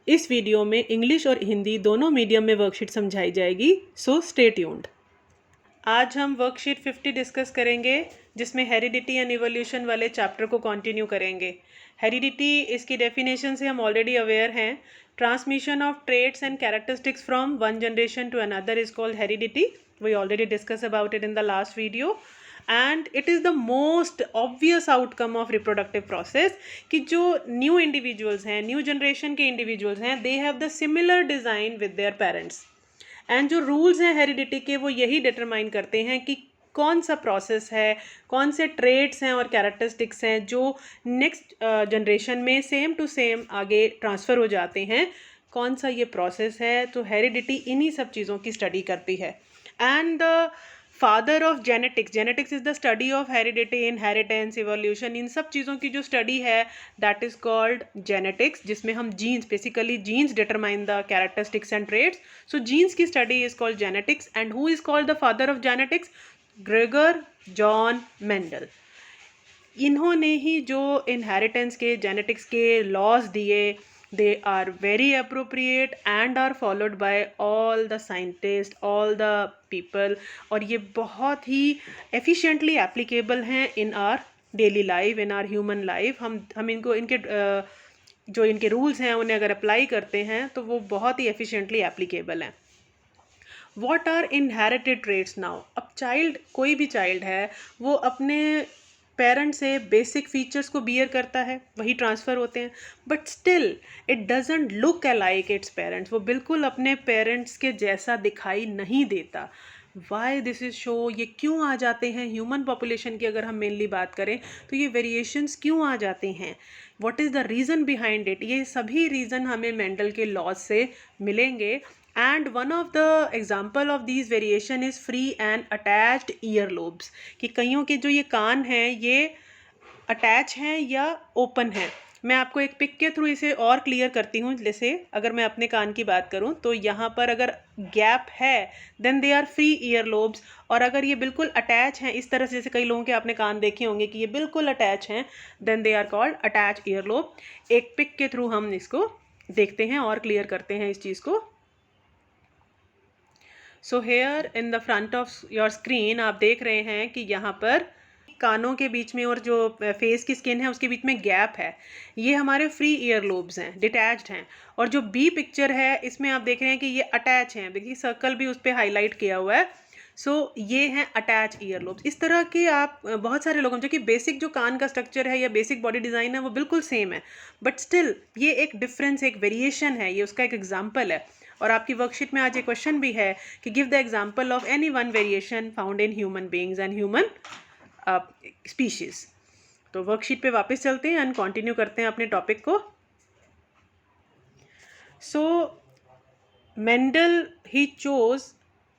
इस वीडियो में इंग्लिश और हिंदी दोनों मीडियम में वर्कशीट समझाई जाएगी, सो स्टे ट्यून्ड। आज हम वर्कशीट 50 डिस्कस करेंगे, जिसमें हेरिडिटी एंड इवोल्यूशन वाले चैप्टर को कंटिन्यू करेंगे। हेरिडिटी, इसकी डेफिनेशन से हम ऑलरेडी अवेयर हैं। Transmission of traits and characteristics from one generation to another is called heredity. We already discuss about it in the last video. And it is the most obvious outcome of reproductive process कि जो new individuals हैं, new generation के individuals हैं, they have the similar design with their parents. And जो rules हैं heredity के, वो यही डिटरमाइन करते हैं कि कौन सा प्रोसेस है, कौन से ट्रेट्स हैं और कैरेक्टरिस्टिक्स हैं जो नेक्स्ट जनरेशन में सेम टू सेम आगे ट्रांसफ़र हो जाते हैं। कौन सा ये प्रोसेस है, तो हेरिडिटी इन्हीं सब चीज़ों की स्टडी करती है। And the father of genetics, genetics is the study of heredity, inheritance, evolution, इन सब चीज़ों की जो स्टडी है दैट इज कॉल्ड जेनेटिक्स, जिसमें हम genes, basically genes determine the characteristics and traits. So genes की study is called genetics. And who is called the father of genetics? Gregor John Mendel. इन्होंने ही जो इनहेरिटेंस के, genetics के laws दिए, they are very appropriate and are followed by all the scientists, all the people, और ये बहुत ही efficiently applicable हैं in our daily life, in our human life। हम इनको, इनके जो इनके rules हैं उन्हें अगर अप्लाई करते हैं तो वो बहुत ही efficiently applicable हैं। What are inherited traits now? अब चाइल्ड, कोई भी चाइल्ड है, वो अपने पेरेंट से बेसिक फीचर्स को बियर करता है, वही ट्रांसफ़र होते हैं, but still it doesn't look alike its parents. वो बिल्कुल अपने पेरेंट्स के जैसा दिखाई नहीं देता। वाई दिस इज़ शो, ये क्यों आ जाते हैं? ह्यूमन पॉपुलेशन की अगर हम मेनली बात करें तो ये वेरिएशंस क्यों आ जाते हैं? What is the reason behind it? ये सभी रीज़न हमें मेंडल के लॉज से मिलेंगे। And one of the example of these variation is free and attached earlobes, कि कईयों के जो ये कान हैं ये अटैच हैं या ओपन हैं। मैं आपको एक पिक के थ्रू इसे और क्लियर करती हूँ। जैसे अगर मैं अपने कान की बात करूँ तो यहाँ पर अगर गैप है then they are free ear lobes, और अगर ये बिल्कुल अटैच हैं इस तरह से, जैसे कई लोगों के आपने कान देखे होंगे कि ये बिल्कुल अटैच हैं, then they are called attach ear lobe. एक पिक के थ्रू हम इसको देखते हैं और क्लियर करते हैं इस चीज़ को। So here in the front of your screen आप देख रहे हैं कि यहाँ पर कानों के बीच में और जो फेस की स्किन है उसके बीच में गैप है। ये हमारे फ्री ईयर लोब्स हैं, डिटैच्ड हैं। और जो बी पिक्चर है इसमें आप देख रहे हैं कि ये अटैच हैं, देखिए सर्कल भी उस पर हाईलाइट किया हुआ है। सो ये हैं अटैच ईयर लोब्स। इस तरह के आप बहुत सारे लोगों, जो कि बेसिक जो कान का स्ट्रक्चर है या बेसिक बॉडी डिज़ाइन है वो बिल्कुल सेम है, बट स्टिल ये एक डिफरेंस, एक वेरिएशन है, ये उसका एक एग्जाम्पल है। और आपकी वर्कशीट में आज एक क्वेश्चन भी है कि give the example of any one variation found in human beings and human species. तो वर्कशीट पे वापस चलते हैं एंड कंटिन्यू करते हैं अपने टॉपिक को। सो मेंडल ही चोज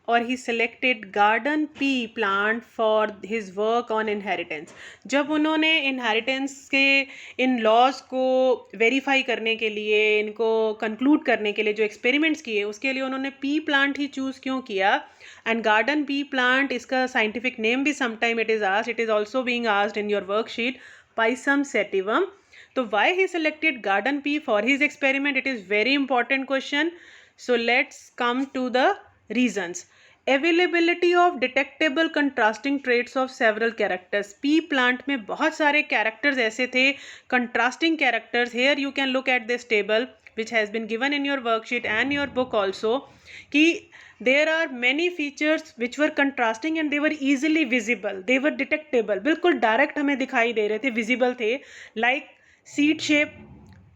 और ही selected garden pea plant for his work on inheritance. जब उन्होंने इनहेरिटेंस के इन लॉज को वेरीफाई करने के लिए, इनको कंक्लूड करने के लिए जो एक्सपेरिमेंट्स किए, उसके लिए उन्होंने पी प्लांट ही चूज़ क्यों किया? एंड गार्डन पी प्लांट, इसका साइंटिफिक नेम भी sometime it is also being asked in your worksheet, Pisum sativum. तो why he selected garden pea for his experiment? It is very important question. So let's come to the reasons. Availability of detectable contrasting traits of several characters. P plant में बहुत सारे characters ऐसे थे, contrasting characters. Here you can look at this table which has been given in your worksheet and your book also, कि there are many features which were contrasting and they were easily visible, they were detectable, बिल्कुल direct हमें दिखाई दे रहे थे, visible थे। Like seed shape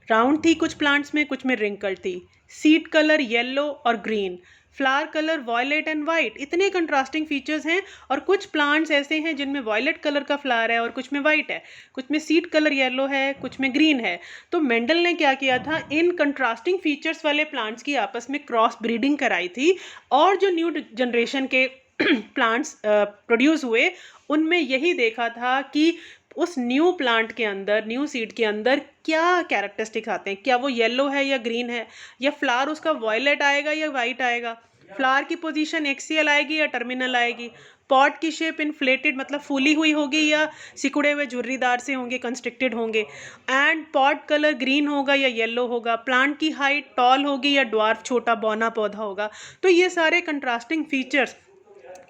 round थी कुछ plants में, कुछ में रिंकल थी। सीड कलर येलो और green, flower colour violet and white, इतने कंट्रास्टिंग फीचर्स हैं। और कुछ प्लांट्स ऐसे हैं जिनमें वॉयलेट कलर का फ्लावर है और कुछ में वाइट है, कुछ में सीड कलर येलो है, कुछ में ग्रीन है। तो मेंडल ने क्या किया था, इन कंट्रास्टिंग फीचर्स वाले प्लांट्स की आपस में क्रॉस ब्रीडिंग कराई थी, और जो न्यू जनरेशन के प्लांट्स प्रोड्यूस हुए उनमें यही देखा था कि उस न्यू प्लांट के अंदर, न्यू सीड के अंदर क्या कैरेक्टरिस्टिक्स आते हैं, क्या वो येलो है या ग्रीन है, या फ्लावर उसका वॉयलेट आएगा या वाइट आएगा, फ्लावर की पोजीशन एक्सियल आएगी या टर्मिनल आएगी, पॉट की शेप इन्फ्लेटेड मतलब फूली हुई होगी या सिकुड़े हुए झुर्रीदार से होंगे, कंस्ट्रिक्टेड होंगे। एंड पॉट कलर ग्रीन होगा या येलो होगा। प्लांट की हाइट टॉल होगी या ड्वार्फ छोटा बौना पौधा होगा। तो ये सारे कंट्रास्टिंग फीचर्स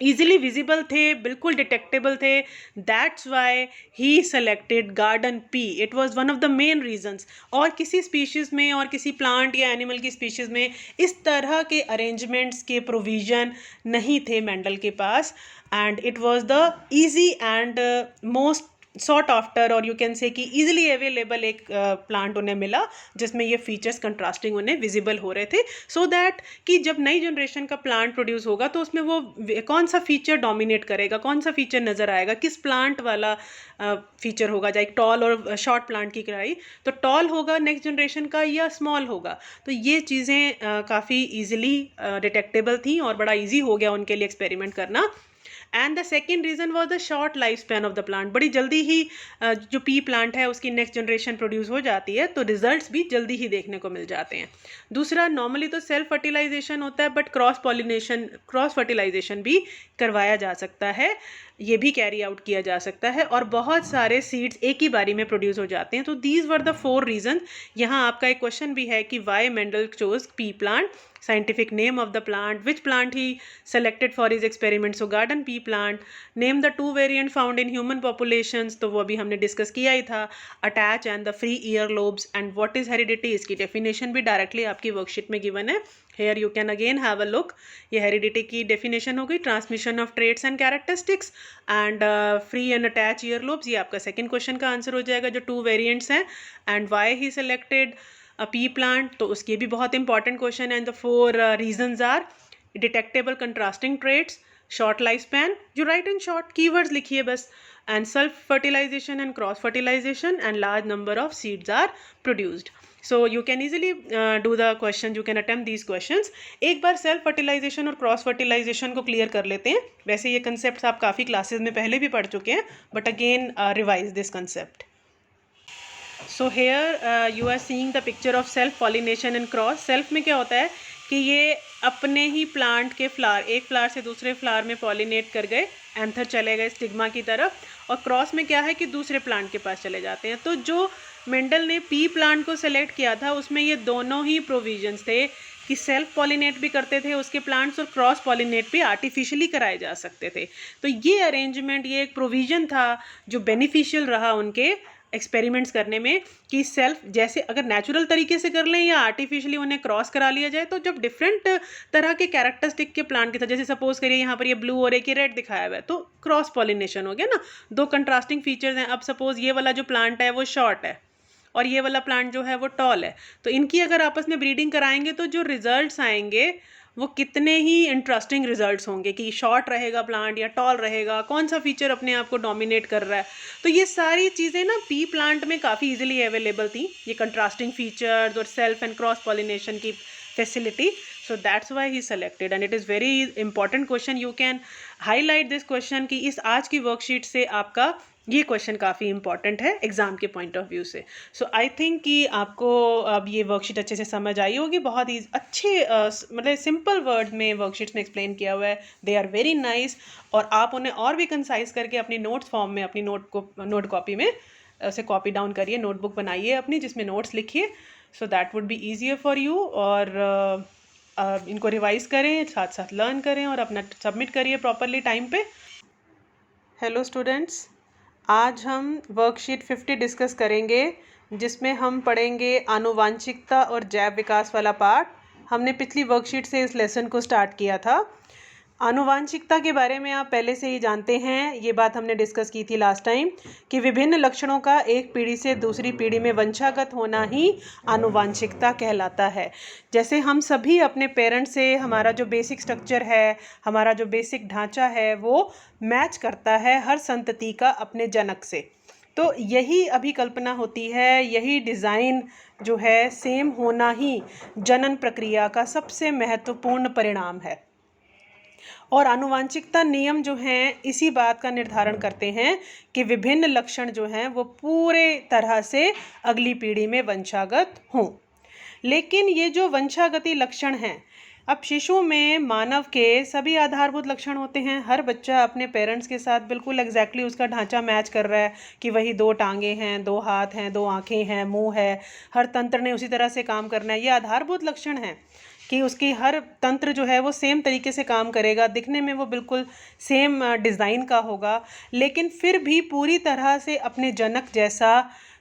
ईजिली विजिबल थे, बिल्कुल डिटेक्टेबल थे। That's why he selected garden pea, it was one of the main reasons. और किसी स्पीशीज़ में और किसी प्लांट या एनिमल की स्पीशीज़ में इस तरह के अरेंजमेंट्स के प्रोविज़न नहीं थे मेंडल के पास। And it was the easy and most sought after और यू कैन से कि ईजिली अवेलेबल एक प्लांट उन्हें मिला जिसमें ये फीचर्स कंट्रास्टिंग उन्हें विजिबल हो रहे थे। सो दैट कि जब नई जनरेशन का प्लांट प्रोड्यूस होगा तो उसमें वो कौन सा फीचर डोमिनेट करेगा, कौन सा फीचर नज़र आएगा, किस प्लांट वाला फीचर होगा, चाहे टॉल और शॉर्ट प्लांट की कराई तो टॉल होगा नेक्स्ट जनरेशन का या स्मॉल होगा। तो ये चीज़ें काफ़ी ईजिली डिटेक्टेबल थी और बड़ा ईजी हो गया उनके लिए एक्सपेरिमेंट करना। And the second reason was the short life span of the plant. बड़ी जल्दी ही जो पी प्लांट है उसकी नेक्स्ट जनरेशन प्रोड्यूस हो जाती है तो रिजल्ट्स भी जल्दी ही देखने को मिल जाते हैं। दूसरा, नॉर्मली तो सेल्फ फर्टिलाइजेशन होता है बट क्रॉस फर्टिलाइजेशन भी करवाया जा सकता है, ये भी कैरी आउट किया जा सकता है और बहुत सारे सीड्स एक ही बारी में प्रोड्यूस हो जाते हैं। तो दीज वर द 4 रीजन। यहाँ आपका एक क्वेश्चन भी है कि why Mendel chose pea plant, scientific name of the plant, which plant he selected for his experiment, so garden pea plant, name the 2 variant found in human populations, तो वो अभी हमने डिस्कस किया ही था, attach and the free ear lobes, and what is heredity, इसकी definition भी directly आपकी worksheet में गिवन है। Here you can again have a look. ये हेरिडिटी की डेफिनेशन हो गई, transmission of traits and characteristics and free and attach ear lobes, ये आपका सेकेंड क्वेश्चन का आंसर हो जाएगा जो 2 वेरिएंट्स हैं। And why he selected a pea plant, तो उसके भी बहुत इंपॉर्टेंट क्वेश्चन है। And the 4 reasons are detectable contrasting traits, short life span, जो राइट इन शॉर्ट कीवर्ड्स लिखिए बस, and self fertilization and cross fertilization and large number of seeds are produced. So you can easily do the question, you can attempt these questions. एक बार self fertilization और cross fertilization को clear कर लेते हैं। वैसे ये कंसेप्ट आप काफ़ी क्लासेस में पहले भी पढ़ चुके हैं but again revise this concept. So here you are seeing the picture of self pollination and cross. Self में क्या होता है कि ये अपने ही प्लांट के फ्लावर, एक फ्लावर से दूसरे फ्लावर में पॉलिनेट कर गए, एंथर चले गए स्टिग्मा की तरफ। और क्रॉस में क्या है कि दूसरे प्लांट के पास चले जाते हैं। तो जो मेंडल ने पी प्लांट को सेलेक्ट किया था उसमें ये दोनों ही प्रोविजंस थे कि सेल्फ पॉलिनेट भी करते थे उसके प्लांट्स और क्रॉस पॉलिनेट भी आर्टिफिशियली कराए जा सकते थे। तो ये अरेंजमेंट, ये एक प्रोविज़न था जो बेनिफिशियल रहा उनके एक्सपेरिमेंट्स करने में कि सेल्फ जैसे अगर नेचुरल तरीके से कर लें या आर्टिफिशियली उन्हें क्रॉस करा लिया जाए तो जब डिफरेंट तरह के कैरेक्टरिस्टिक के प्लांट के साथ, जैसे सपोज करिए यहाँ पर ये ब्लू और एक ये रेड दिखाया हुआ है तो क्रॉस पॉलिनेशन हो गया ना, 2 कंट्रास्टिंग फीचर्स हैं। अब सपोज ये वाला जो प्लांट है वो शॉर्ट है और ये वाला प्लांट जो है वो टॉल है, तो इनकी अगर आपस में ब्रीडिंग कराएंगे तो जो रिजल्ट्स आएंगे वो कितने ही इंटरेस्टिंग रिजल्ट्स होंगे कि शॉर्ट रहेगा प्लांट या टॉल रहेगा, कौन सा फीचर अपने आप को डोमिनेट कर रहा है। तो ये सारी चीज़ें ना पी प्लांट में काफ़ी इजीली अवेलेबल थी, ये कंट्रास्टिंग फीचर्स और सेल्फ एंड क्रॉस पॉलिनेशन की facility. So that's why he selected and it is very important question. You can highlight this question कि इस आज की वर्कशीट से आपका ये क्वेश्चन काफ़ी इंपॉर्टेंट है एग्जाम के पॉइंट ऑफ व्यू से। सो आई थिंक कि आपको अब ये वर्कशीट अच्छे से समझ आई होगी। बहुत ही अच्छे मतलब सिंपल वर्ड में वर्कशीट्स में एक्सप्लेन किया हुआ है, दे आर वेरी नाइस। और आप उन्हें और भी कंसाइज करके अपनी नोट्स फॉर्म में, अपनी नोट कॉपी में उसे कॉपी डाउन करिए, नोटबुक बनाइए अपनी जिसमें नोट्स लिखिए, so that would be easier for you. और इनको रिवाइज करें, साथ साथ लर्न करें और अपना सबमिट करिए प्रॉपरली टाइम पे। हेलो स्टूडेंट्स, आज हम वर्कशीट 50 डिस्कस करेंगे जिसमें हम पढ़ेंगे आनुवांशिकता और जैव विकास वाला पार्ट। हमने पिछली वर्कशीट से इस लेसन को स्टार्ट किया था। आनुवांशिकता के बारे में आप पहले से ही जानते हैं, ये बात हमने डिस्कस की थी लास्ट टाइम कि विभिन्न लक्षणों का एक पीढ़ी से दूसरी पीढ़ी में वंशागत होना ही आनुवांशिकता कहलाता है। जैसे हम सभी अपने पेरेंट्स से हमारा जो बेसिक स्ट्रक्चर है, हमारा जो बेसिक ढांचा है वो मैच करता है हर संतति का अपने जनक से। तो यही अभिकल्पना होती है, यही डिज़ाइन जो है सेम होना ही जनन प्रक्रिया का सबसे महत्वपूर्ण परिणाम है। और आनुवांशिकता नियम जो हैं इसी बात का निर्धारण करते हैं कि विभिन्न लक्षण जो हैं वो पूरे तरह से अगली पीढ़ी में वंशागत हों। लेकिन ये जो वंशागति लक्षण हैं, अब शिशु में मानव के सभी आधारभूत लक्षण होते हैं। हर बच्चा अपने पेरेंट्स के साथ बिल्कुल एग्जैक्टली उसका ढांचा मैच कर रहा है कि वही 2 टांगे हैं, 2 हाथ हैं, 2 आंखें हैं, मुंह है, हर तंत्र ने उसी तरह से काम करना है। ये आधारभूत लक्षण हैं कि उसकी हर तंत्र जो है वो सेम तरीके से काम करेगा, दिखने में वो बिल्कुल सेम डिज़ाइन का होगा, लेकिन फिर भी पूरी तरह से अपने जनक जैसा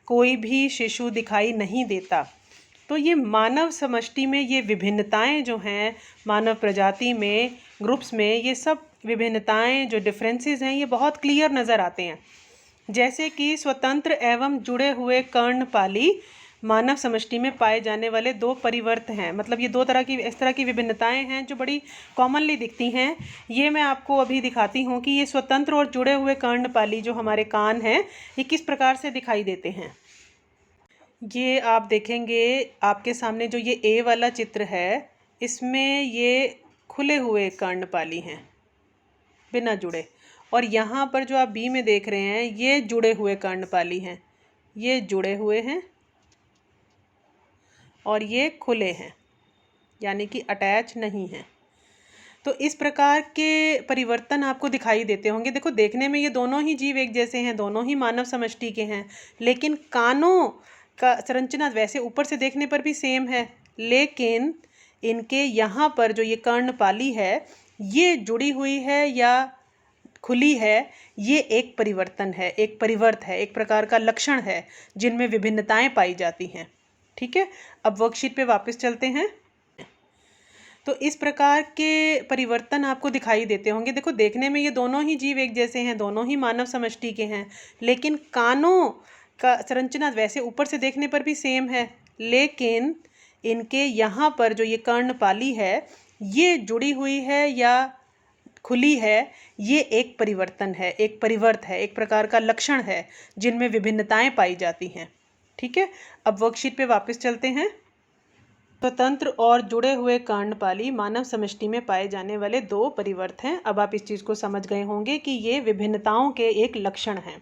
कोई भी शिशु दिखाई नहीं देता। तो ये मानव समष्टि में ये विभिन्नताएं जो हैं मानव प्रजाति में, ग्रुप्स में, ये सब विभिन्नताएं जो डिफरेंसेस हैं ये बहुत क्लियर नज़र आते हैं। जैसे कि स्वतंत्र एवं जुड़े हुए कर्णपाली मानव समष्टि में पाए जाने वाले 2 परिवर्त हैं। मतलब ये 2 तरह की इस तरह की विभिन्नताएं हैं जो बड़ी कॉमनली दिखती हैं। ये मैं आपको अभी दिखाती हूँ कि ये स्वतंत्र और जुड़े हुए कर्णपाली जो हमारे कान हैं ये किस प्रकार से दिखाई देते हैं। ये आप देखेंगे आपके सामने जो ये ए वाला चित्र है, इसमें ये खुले हुए कर्णपाली हैं बिना जुड़े, और यहाँ पर जो आप बी में देख रहे हैं ये जुड़े हुए कर्णपाली हैं। ये जुड़े हुए हैं और ये खुले हैं, यानी कि अटैच नहीं हैं। तो इस प्रकार के परिवर्तन आपको दिखाई देते होंगे। देखो, देखने में ये दोनों ही जीव एक जैसे हैं, दोनों ही मानव समष्टि के हैं, लेकिन कानों का संरचना वैसे ऊपर से देखने पर भी सेम है, लेकिन इनके यहाँ पर जो ये कर्णपाली है ये जुड़ी हुई है या खुली है, ये एक परिवर्तन है, एक परिवर्त है, एक प्रकार का लक्षण है जिनमें विभिन्नताएं पाई जाती हैं। ठीक है, अब वर्कशीट पे वापस चलते हैं। तो इस प्रकार के परिवर्तन आपको दिखाई देते होंगे। देखो, देखने में ये दोनों ही जीव एक जैसे हैं, दोनों ही मानव समष्टि के हैं, लेकिन कानों का संरचना वैसे ऊपर से देखने पर भी सेम है, लेकिन इनके यहाँ पर जो ये कर्णपाली है ये जुड़ी हुई है या खुली है, ये एक परिवर्तन है, एक परिवर्त है, एक प्रकार का लक्षण है जिनमें विभिन्नताएं पाई जाती हैं। ठीक है, अब वर्कशीट पे वापस चलते हैं। स्वतंत्र और जुड़े हुए कर्णपाली मानव समष्टि में पाए जाने वाले 2 परिवर्त हैं। अब आप इस चीज़ को समझ गए होंगे कि ये विभिन्नताओं के एक लक्षण हैं।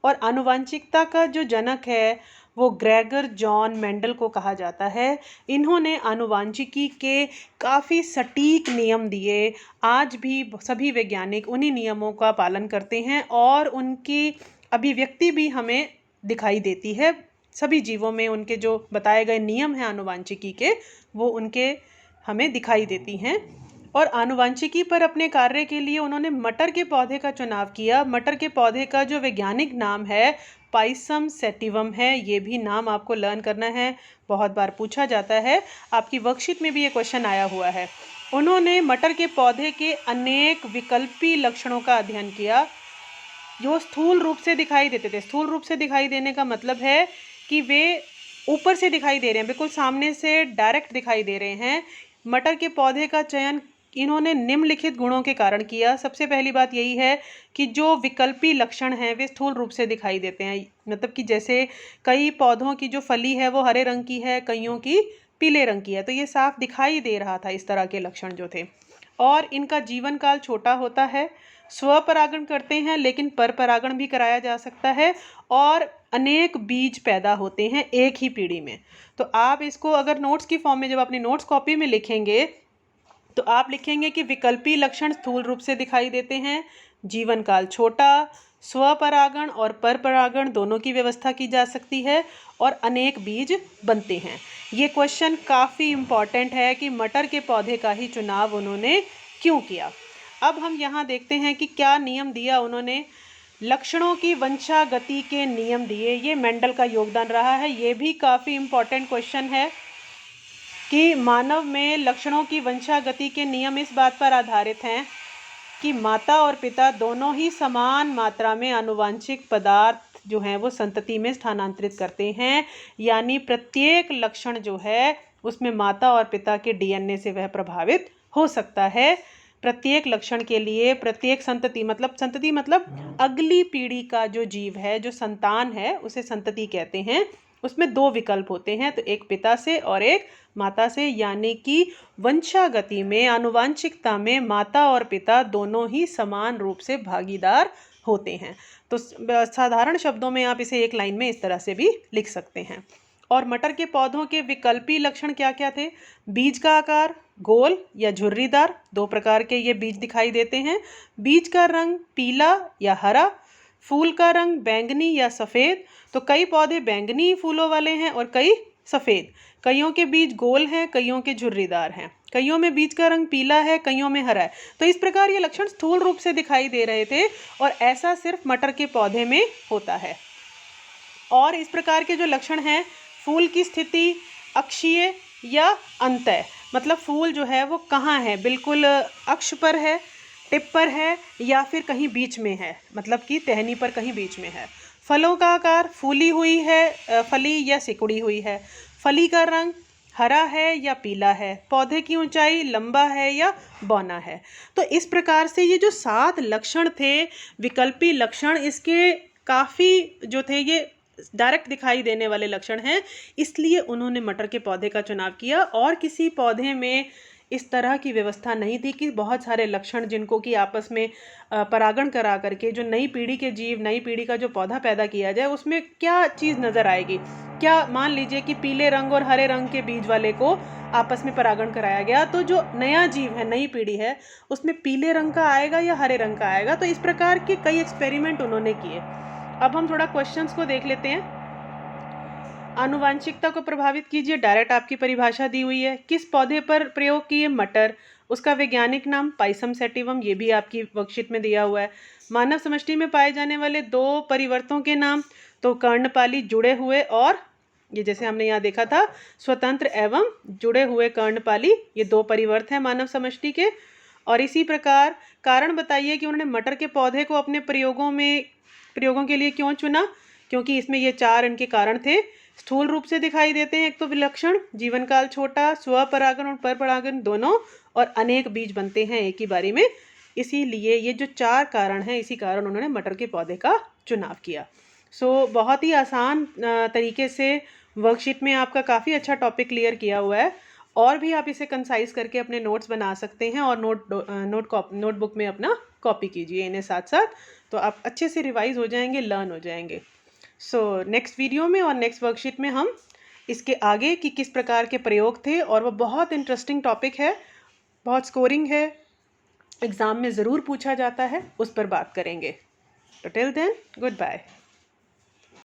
और आनुवंशिकता का जो जनक है वो ग्रेगर जॉन मेंडल को कहा जाता है। इन्होंने आनुवंशिकी के काफ़ी सटीक नियम दिए। आज भी सभी वैज्ञानिक उन्हीं नियमों का पालन करते हैं और उनकी अभिव्यक्ति भी हमें दिखाई देती है। सभी जीवों में उनके जो बताए गए नियम हैं आनुवंशिकी के, वो उनके हमें दिखाई देती हैं। और आनुवंशिकी पर अपने कार्य के लिए उन्होंने मटर के पौधे का चुनाव किया। मटर के पौधे का जो वैज्ञानिक नाम है पाइसम सैटिवम है। ये भी नाम आपको लर्न करना है, बहुत बार पूछा जाता है, आपकी वर्कशीट में भी ये क्वेश्चन आया हुआ है। उन्होंने मटर के पौधे के अनेक विकल्पी लक्षणों का अध्ययन किया जो स्थूल रूप से दिखाई देते थे। स्थूल रूप से दिखाई देने का मतलब है कि वे ऊपर से दिखाई दे रहे हैं, बिल्कुल सामने से डायरेक्ट दिखाई दे रहे हैं। मटर के पौधे का चयन इन्होंने निम्नलिखित गुणों के कारण किया। सबसे पहली बात यही है कि जो विकल्पी लक्षण हैं वे स्थूल रूप से दिखाई देते हैं। मतलब कि जैसे कई पौधों की जो फली है वो हरे रंग की है, कईयों की पीले रंग की है, तो ये साफ दिखाई दे रहा था इस तरह के लक्षण जो थे। और इनका जीवन काल छोटा होता है, स्वपरागण करते हैं लेकिन परपरागण भी कराया जा सकता है, और अनेक बीज पैदा होते हैं एक ही पीढ़ी में। तो आप इसको अगर नोट्स की फॉर्म में जब अपनी नोट्स कॉपी में लिखेंगे तो आप लिखेंगे कि विकल्पी लक्षण स्थूल रूप से दिखाई देते हैं, जीवन काल छोटा, स्वपरागण और परपरागण दोनों की व्यवस्था की जा सकती है, और अनेक बीज बनते हैं। ये क्वेश्चन काफ़ी इम्पॉर्टेंट है कि मटर के पौधे का ही चुनाव उन्होंने क्यों किया। अब हम यहाँ देखते हैं कि क्या नियम दिया उन्होंने। लक्षणों की वंशागति के नियम दिए, ये मेंडल का योगदान रहा है। ये भी काफ़ी इम्पॉर्टेंट क्वेश्चन है कि मानव में लक्षणों की वंशागति के नियम इस बात पर आधारित हैं कि माता और पिता दोनों ही समान मात्रा में आनुवांशिक पदार्थ जो हैं वो संतति में स्थानांतरित करते हैं। यानी प्रत्येक लक्षण जो है उसमें माता और पिता के डीएनए से वह प्रभावित हो सकता है। प्रत्येक लक्षण के लिए प्रत्येक संतति मतलब अगली पीढ़ी का जो जीव है, जो संतान है, उसे संतति कहते हैं। उसमें 2 विकल्प होते हैं, तो एक पिता से और एक माता से। यानी कि वंशागति में, आनुवांशिकता में माता और पिता दोनों ही समान रूप से भागीदार होते हैं। तो साधारण शब्दों में आप इसे एक लाइन में इस तरह से भी लिख सकते हैं। और मटर के पौधों के विकल्पी लक्षण क्या क्या थे? बीज का आकार गोल या झुर्रीदार, 2 प्रकार के ये बीज दिखाई देते हैं। बीज का रंग पीला या हरा, फूल का रंग बैंगनी या सफ़ेद। तो कई पौधे बैंगनी फूलों वाले हैं और कई सफ़ेद। कईयों के बीज गोल हैं, कईयों के झुर्रीदार हैं। कईयों में बीज का रंग पीला है, कईयों में हरा है। तो इस प्रकार ये लक्षण स्थूल रूप से दिखाई दे रहे थे और ऐसा सिर्फ मटर के पौधे में होता है। और इस प्रकार के जो लक्षण हैं, फूल की स्थिति अक्षीय या अंतः, मतलब फूल जो है वो कहाँ है, बिल्कुल अक्ष पर है, टिप पर है या फिर कहीं बीच में है, मतलब कि टहनी पर कहीं बीच में है। फलों का आकार फूली हुई है, फली या सिकुड़ी हुई है। फली का रंग हरा है या पीला है। पौधे की ऊंचाई लंबा है या बौना है। तो इस प्रकार से ये जो 7 लक्षण थे, विकल्पी लक्षण, इसके काफ़ी जो थे ये डायरेक्ट दिखाई देने वाले लक्षण हैं, इसलिए उन्होंने मटर के पौधे का चुनाव किया। और किसी पौधे में इस तरह की व्यवस्था नहीं थी कि बहुत सारे लक्षण जिनको कि आपस में परागण करा करके जो नई पीढ़ी के जीव, नई पीढ़ी का जो पौधा पैदा किया जाए, उसमें क्या चीज़ नज़र आएगी। क्या मान लीजिए कि पीले रंग और हरे रंग के बीज वाले को आपस में परागण कराया गया, तो जो नया जीव है, नई पीढ़ी है, उसमें पीले रंग का आएगा या हरे रंग का आएगा। तो इस प्रकार के कई एक्सपेरिमेंट उन्होंने किए। अब हम थोड़ा क्वेश्चंस को देख लेते हैं। आनुवांशिकता को प्रभावित कीजिए, डायरेक्ट आपकी परिभाषा दी हुई है। किस पौधे पर प्रयोग किए? मटर। उसका वैज्ञानिक नाम पाइसम सैटिवम, ये भी आपकी वर्कशीट में दिया हुआ है। मानव समष्टि में पाए जाने वाले 2 परिवर्तों के नाम, तो कर्णपाली जुड़े हुए और ये जैसे हमने यहाँ देखा था स्वतंत्र एवं जुड़े हुए कर्णपाली, ये 2 परिवर्त हैं मानव समष्टि के। और इसी प्रकार कारण बताइए कि उन्होंने मटर के पौधे को अपने प्रयोगों के लिए क्यों चुना? क्योंकि इसमें ये 4 इनके कारण थे। स्थूल रूप से दिखाई देते हैं, एक तो विलक्षण, जीवन काल छोटा, स्वपरागण और परपरागण दोनों, और अनेक बीज बनते हैं एक ही बारी में। इसीलिए ये जो 4 कारण हैं, इसी कारण उन्होंने मटर के पौधे का चुनाव किया। बहुत ही आसान तरीके से वर्कशीट में आपका काफ़ी अच्छा टॉपिक क्लियर किया हुआ है। और भी आप इसे कंसाइज करके अपने नोट्स बना सकते हैं और नोटबुक में अपना कॉपी कीजिए इन्हें साथ साथ, तो आप अच्छे से रिवाइज हो जाएंगे, लर्न हो जाएंगे। नेक्स्ट वीडियो में और नेक्स्ट वर्कशीट में हम इसके आगे कि किस प्रकार के प्रयोग थे, और वो बहुत इंटरेस्टिंग टॉपिक है, बहुत स्कोरिंग है, एग्ज़ाम में ज़रूर पूछा जाता है, उस पर बात करेंगे। तो टिल देन गुड बाय।